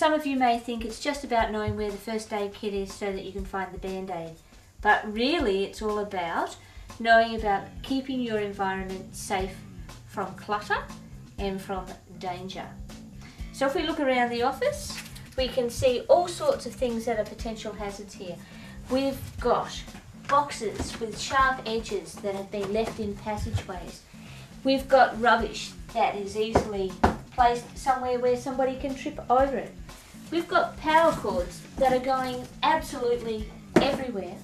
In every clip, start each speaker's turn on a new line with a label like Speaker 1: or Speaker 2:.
Speaker 1: Some of you may think it's just about knowing where the first aid kit is so that you can find the band-aid. But really it's all about knowing about keeping your environment safe from clutter and from danger. So if we look around the office, we can see all sorts of things that are potential hazards here. We've got boxes with sharp edges that have been left in passageways. We've got rubbish that is easily placed somewhere where somebody can trip over it. We've got power cords that are going absolutely everywhere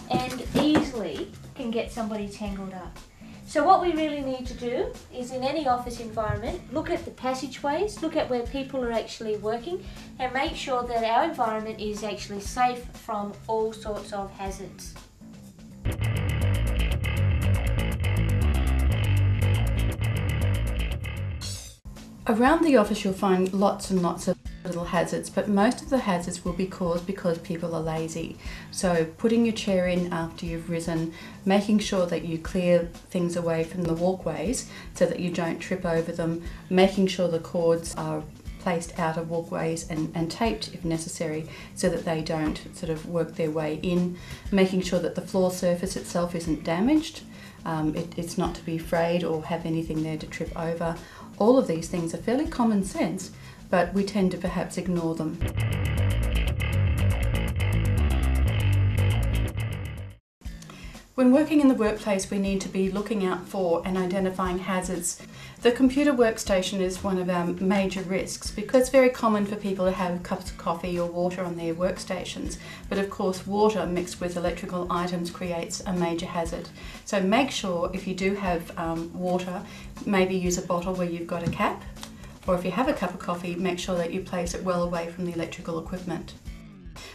Speaker 1: and easily can get somebody tangled up. So what we really need to do is, in any office environment, look at the passageways, look at where people are actually working, and make sure that our environment is actually safe from all sorts of hazards.
Speaker 2: Around the office you'll find lots and lots of little hazards, but most of the hazards will be caused because people are lazy. So putting your chair in after you've risen, making sure that you clear things away from the walkways so that you don't trip over them, making sure the cords are placed out of walkways and taped if necessary so that they don't sort of work their way in, making sure that the floor surface itself isn't damaged. It's not to be frayed or have anything there to trip over. All of these things are fairly common sense, but we tend to perhaps ignore them. When working in the workplace, we need to be looking out for and identifying hazards. The computer workstation is one of our major risks because it's very common for people to have cups of coffee or water on their workstations. But of course, water mixed with electrical items creates a major hazard. So make sure if you do have water, maybe use a bottle where you've got a cap. Or if you have a cup of coffee, make sure that you place it well away from the electrical equipment.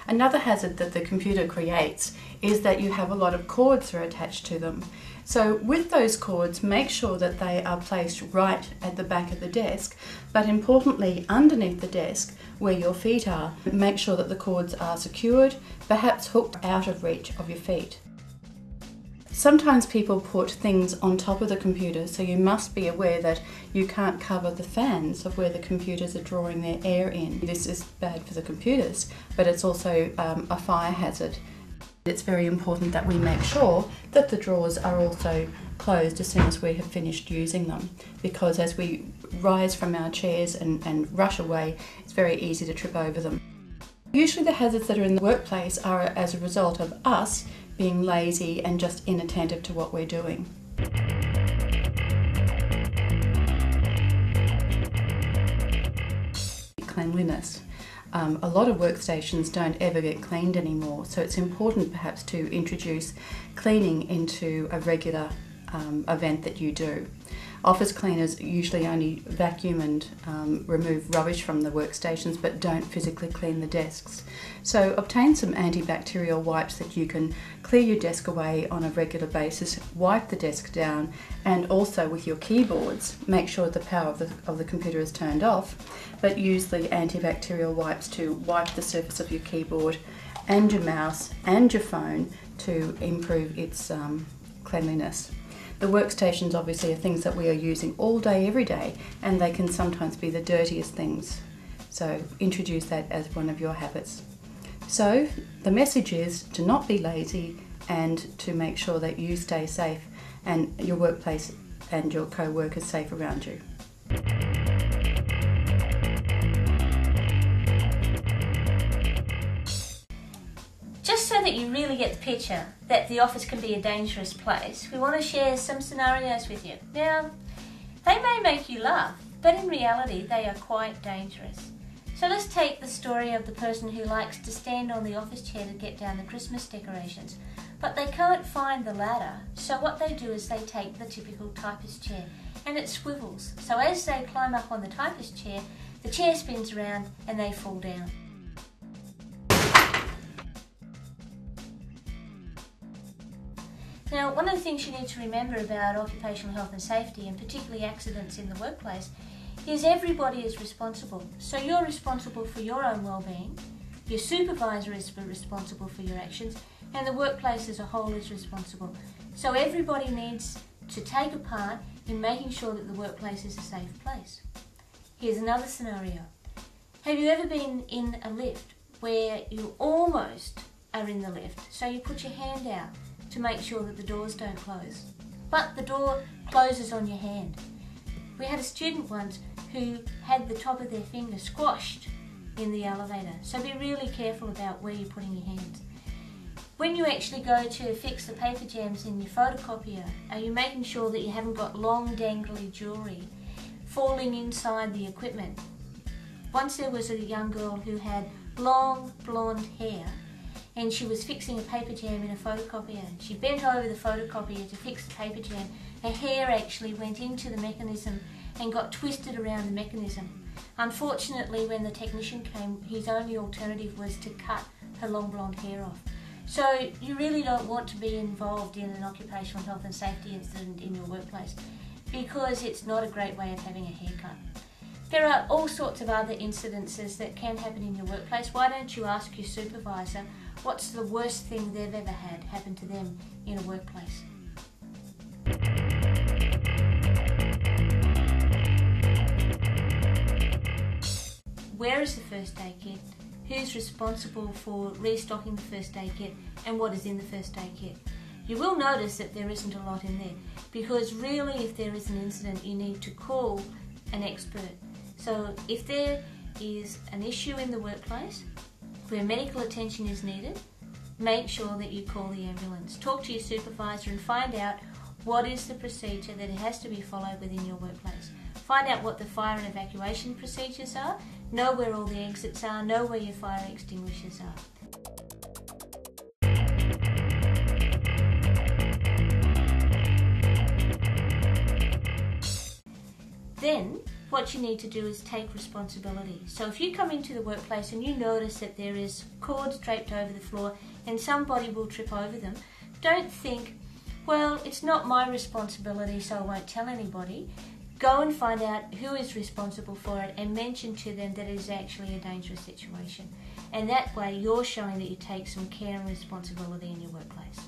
Speaker 2: Another hazard that the computer creates is that you have a lot of cords that are attached to them. So with those cords, make sure that they are placed right at the back of the desk, but importantly underneath the desk where your feet are. Make sure that the cords are secured, perhaps hooked out of reach of your feet. Sometimes people put things on top of the computer, so you must be aware that you can't cover the fans of where the computers are drawing their air in. This is bad for the computers, but it's also a fire hazard. It's very important that we make sure that the drawers are also closed as soon as we have finished using them, because as we rise from our chairs and rush away, it's very easy to trip over them. Usually the hazards that are in the workplace are as a result of us being lazy and just inattentive to what we're doing. Cleanliness. A lot of workstations don't ever get cleaned anymore, so it's important perhaps to introduce cleaning into a regular event that you do. Office cleaners usually only vacuum and remove rubbish from the workstations, but don't physically clean the desks. So obtain some antibacterial wipes that you can clear your desk away on a regular basis, wipe the desk down, and also with your keyboards, make sure the power of the computer is turned off, but use the antibacterial wipes to wipe the surface of your keyboard and your mouse and your phone to improve its cleanliness. The workstations obviously are things that we are using all day, every day, and they can sometimes be the dirtiest things. So introduce that as one of your habits. So the message is to not be lazy and to make sure that you stay safe and your workplace and your co-workers safe around you.
Speaker 1: So that you really get the picture that the office can be a dangerous place, we want to share some scenarios with you. Now, they may make you laugh, but in reality they are quite dangerous. So let's take the story of the person who likes to stand on the office chair to get down the Christmas decorations, but they can't find the ladder. So what they do is they take the typical typist chair and it swivels. So as they climb up on the typist chair, the chair spins around and they fall down. Now, one of the things you need to remember about occupational health and safety, and particularly accidents in the workplace, is everybody is responsible. So you're responsible for your own well-being, your supervisor is responsible for your actions, and the workplace as a whole is responsible. So everybody needs to take a part in making sure that the workplace is a safe place. Here's another scenario. Have you ever been in a lift where you almost are in the lift, so you put your hand out to make sure that the doors don't close, but the door closes on your hand? We had a student once who had the top of their finger squashed in the elevator, so be really careful about where you're putting your hands. When you actually go to fix the paper jams in your photocopier, are you making sure that you haven't got long dangly jewellery falling inside the equipment? Once there was a young girl who had long blonde hair and she was fixing a paper jam in a photocopier. She bent over the photocopier to fix the paper jam. Her hair actually went into the mechanism and got twisted around the mechanism. Unfortunately, when the technician came, his only alternative was to cut her long blonde hair off. So you really don't want to be involved in an occupational health and safety incident in your workplace, because it's not a great way of having a haircut. There are all sorts of other incidences that can happen in your workplace. Why don't you ask your supervisor what's the worst thing they've ever had happen to them in a workplace? Where is the first aid kit? Who's responsible for restocking the first aid kit, and what is in the first aid kit? You will notice that there isn't a lot in there, because really if there is an incident you need to call an expert. So if there is an issue in the workplace where medical attention is needed, make sure that you call the ambulance. Talk to your supervisor and find out what is the procedure that has to be followed within your workplace. Find out what the fire and evacuation procedures are, know where all the exits are, know where your fire extinguishers are. Then, what you need to do is take responsibility. So if you come into the workplace and you notice that there is cords draped over the floor and somebody will trip over them, don't think, well, it's not my responsibility, so I won't tell anybody. Go and find out who is responsible for it and mention to them that it is actually a dangerous situation. And that way you're showing that you take some care and responsibility in your workplace.